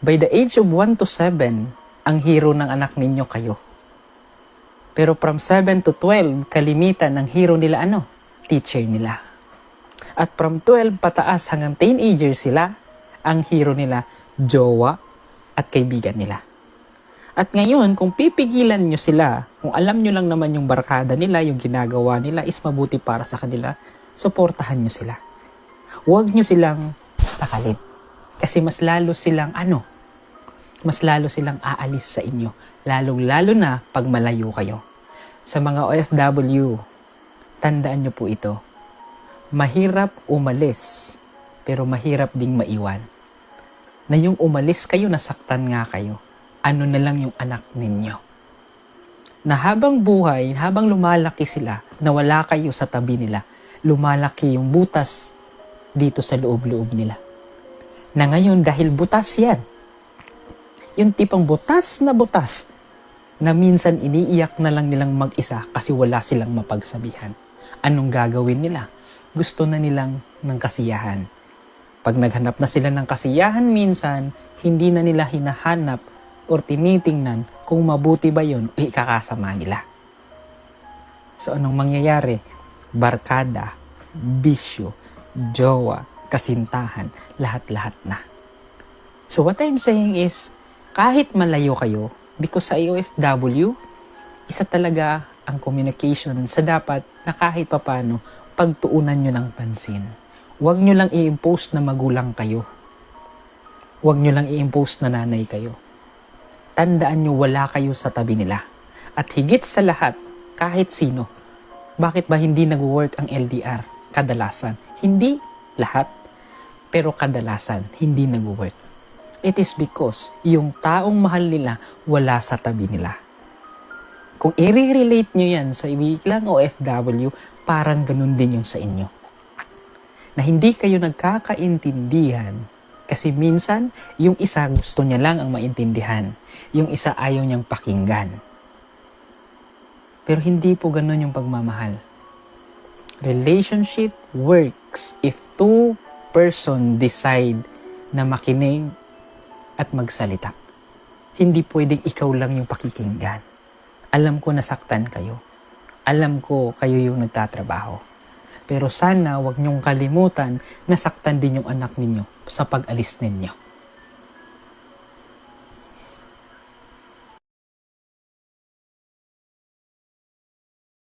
By the age of 1 to 7, ang hero ng anak ninyo kayo. Pero from 7 to 12, kalimitan ng hero nila teacher nila. At from 12 pataas hanggang teenager sila, ang hero nila, jowa at kaibigan nila. At ngayon, kung pipigilan nyo sila, kung alam nyo lang naman yung barkada nila, yung ginagawa nila is mabuti para sa kanila, suportahan nyo sila. Huwag nyo silang sakalin. Kasi mas lalo silang mas lalo silang aalis sa inyo. Lalong-lalo na pag malayo kayo. Sa mga OFW, tandaan nyo po ito. Mahirap umalis, pero mahirap ding maiwan. Na yung umalis kayo, nasaktan nga kayo. Ano na lang yung anak ninyo. Na habang buhay, habang lumalaki sila, na wala kayo sa tabi nila, lumalaki yung butas dito sa loob-loob nila. Na ngayon, dahil butas yan, yung tipang butas, na minsan iniiyak na lang nilang mag-isa kasi wala silang mapagsabihan. Anong gagawin nila? Gusto na nilang ng kasiyahan. Pag naghanap na sila ng kasiyahan minsan, hindi na nila hinahanap or tinitingnan kung mabuti ba yun o ikakasama nila. So anong mangyayari? Barkada, bisyo, jowa, kasintahan, lahat-lahat na. So what I'm saying is, kahit malayo kayo, because sa OFW, isa talaga ang communication sa dapat na kahit papano pagtuunan nyo ng pansin. Huwag nyo lang i-impose na magulang kayo. Huwag nyo lang i-impose na nanay kayo. Tandaan nyo wala kayo sa tabi nila. At higit sa lahat, kahit sino, bakit ba hindi nag-work ang LDR? Kadalasan. Hindi lahat, pero kadalasan hindi nag-work. It is because yung taong mahal nila wala sa tabi nila. Kung i-relate nyo yan sa ibiglang OFW, parang ganun din yung sa inyo. Na hindi kayo nagkakaintindihan kasi minsan yung isa gusto niya lang ang maintindihan. Yung isa ayaw niyang pakinggan. Pero hindi po ganun yung pagmamahal. Relationship works if two person decide na makinig at magsalita. Hindi pwedeng ikaw lang yung pakikinggan. Alam ko nasaktan kayo. Alam ko kayo yung nagtatrabaho. Pero sana wag niyong kalimutan na saktan din yung anak ninyo sa pag-alis ninyo.